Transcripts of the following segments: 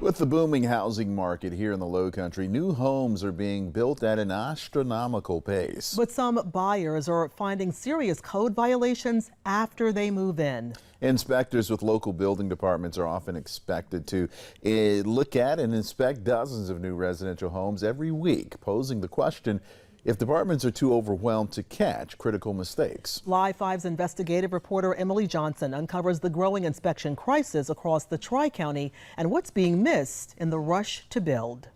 With the booming housing market here in the Lowcountry, new homes are being built at an astronomical pace. But some buyers are finding serious code violations after they move in. Inspectors with local building departments are often expected to look at and inspect dozens of new residential homes every week, posing the question if departments are too overwhelmed to catch critical mistakes. Live 5's investigative reporter Emily Johnson uncovers the growing inspection crisis across the Tri-County and what's being missed in the rush to build.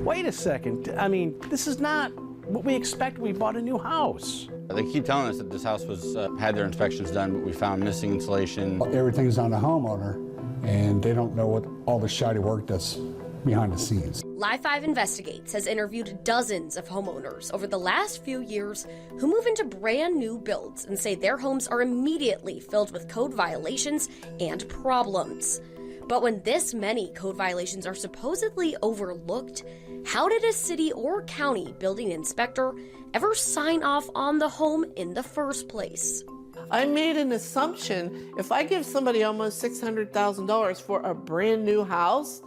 Wait a second. I mean, this is not what we expected. We bought a new house. They keep telling us that this house was had their inspections done, but we found missing insulation. Everything's on the homeowner, and they don't know what all the shoddy work that's behind the scenes. Live 5 Investigates has interviewed dozens of homeowners over the last few years who move into brand new builds and say their homes are immediately filled with code violations and problems. But when this many code violations are supposedly overlooked, how did a city or county building inspector ever sign off on the home in the first place? I made an assumption, if I give somebody almost $600,000 for a brand new house,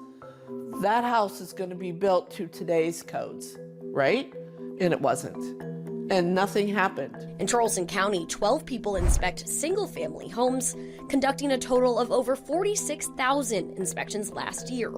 that house is going to be built to today's codes, right? And it wasn't. And nothing happened. In Charleston County, 12 people inspect single-family homes, conducting a total of over 46,000 inspections last year.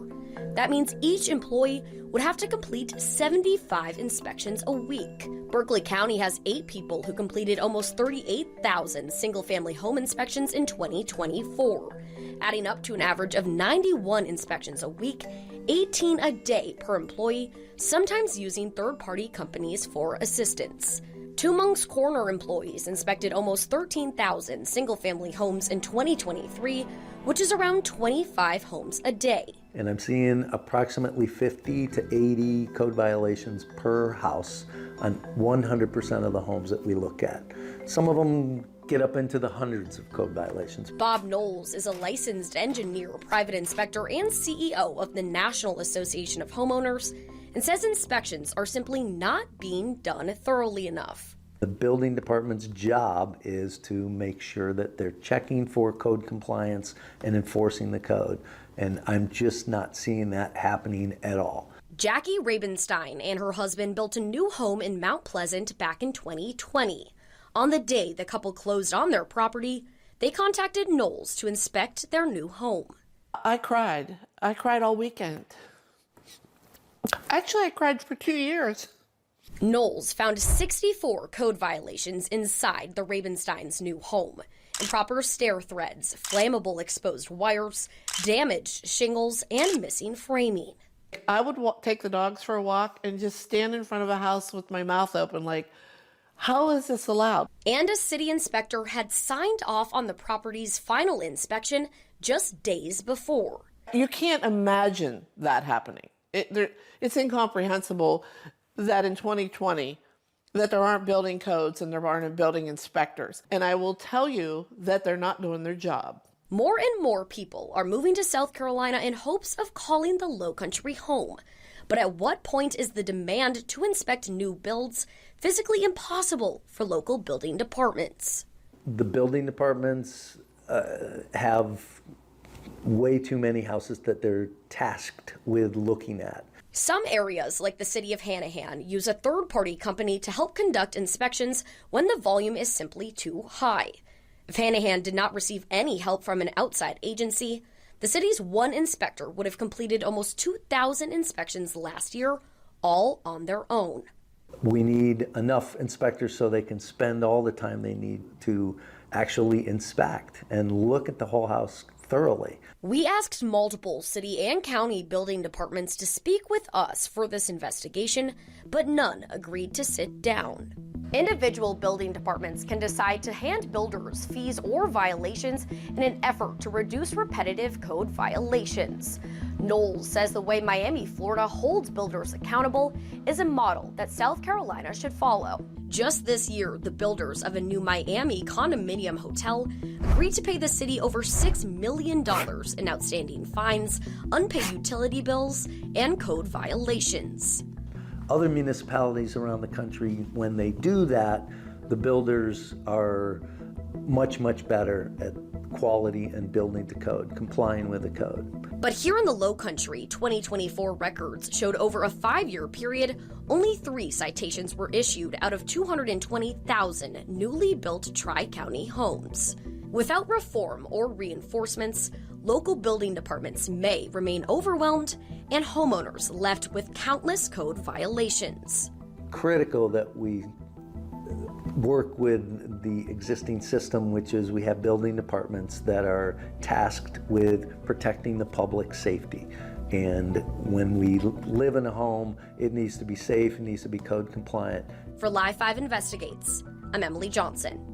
That means each employee would have to complete 75 inspections a week. Berkeley County has 8 people who completed almost 38,000 single-family home inspections in 2024, adding up to an average of 91 inspections a week, 18 a day per employee, sometimes using third-party companies for assistance. Two Monks Corner employees inspected almost 13,000 single-family homes in 2023, which is around 25 homes a day. And I'm seeing approximately 50 to 80 code violations per house on 100% of the homes that we look at. Some of them get up into the hundreds of code violations. Bob Knowles is a licensed engineer, private inspector, and CEO of the National Association of Homeowners, and says inspections are simply not being done thoroughly enough. The building department's job is to make sure that they're checking for code compliance and enforcing the code. And I'm just not seeing that happening at all. Jackie Rabenstein and her husband built a new home in Mount Pleasant back in 2020. On the day the couple closed on their property, they contacted Knowles to inspect their new home. I cried. I cried all weekend. Actually, I cried for 2 years. Knowles found 64 code violations inside the Rabensteins' new home. Improper stair threads, flammable exposed wires, damaged shingles, and missing framing. I would take the dogs for a walk and just stand in front of a house with my mouth open like, how is this allowed? And a city inspector had signed off on the property's final inspection just days before. You can't imagine that happening. It's incomprehensible that in 2020 that there aren't building codes and there aren't building inspectors. And I will tell you that they're not doing their job. More and more people are moving to South Carolina in hopes of calling the Lowcountry home. But at what point is the demand to inspect new builds physically impossible for local building departments? The building departments have way too many houses that they're tasked with looking at. Some areas, like the city of Hanahan, use a third-party company to help conduct inspections when the volume is simply too high. If Hanahan did not receive any help from an outside agency, the city's one inspector would have completed almost 2,000 inspections last year, all on their own. We need enough inspectors so they can spend all the time they need to actually inspect and look at the whole house thoroughly. We asked multiple city and county building departments to speak with us for this investigation, but none agreed to sit down. Individual building departments can decide to hand builders fees or violations in an effort to reduce repetitive code violations. Knowles says the way Miami, Florida holds builders accountable is a model that South Carolina should follow. Just this year, the builders of a new Miami condominium hotel agreed to pay the city over $6 million in outstanding fines, unpaid utility bills, and code violations. Other municipalities around the country, when they do that, the builders are much, much better at quality and building to code, complying with the code. But here in the Lowcountry, 2024 records showed over a 5-year period, only 3 citations were issued out of 220,000 newly built Tri-County homes. Without reform or reinforcements, local building departments may remain overwhelmed and homeowners left with countless code violations. Critical that we work with the existing system, which is we have building departments that are tasked with protecting the public safety. And when we live in a home, it needs to be safe, it needs to be code compliant. For Live 5 Investigates, I'm Emily Johnson.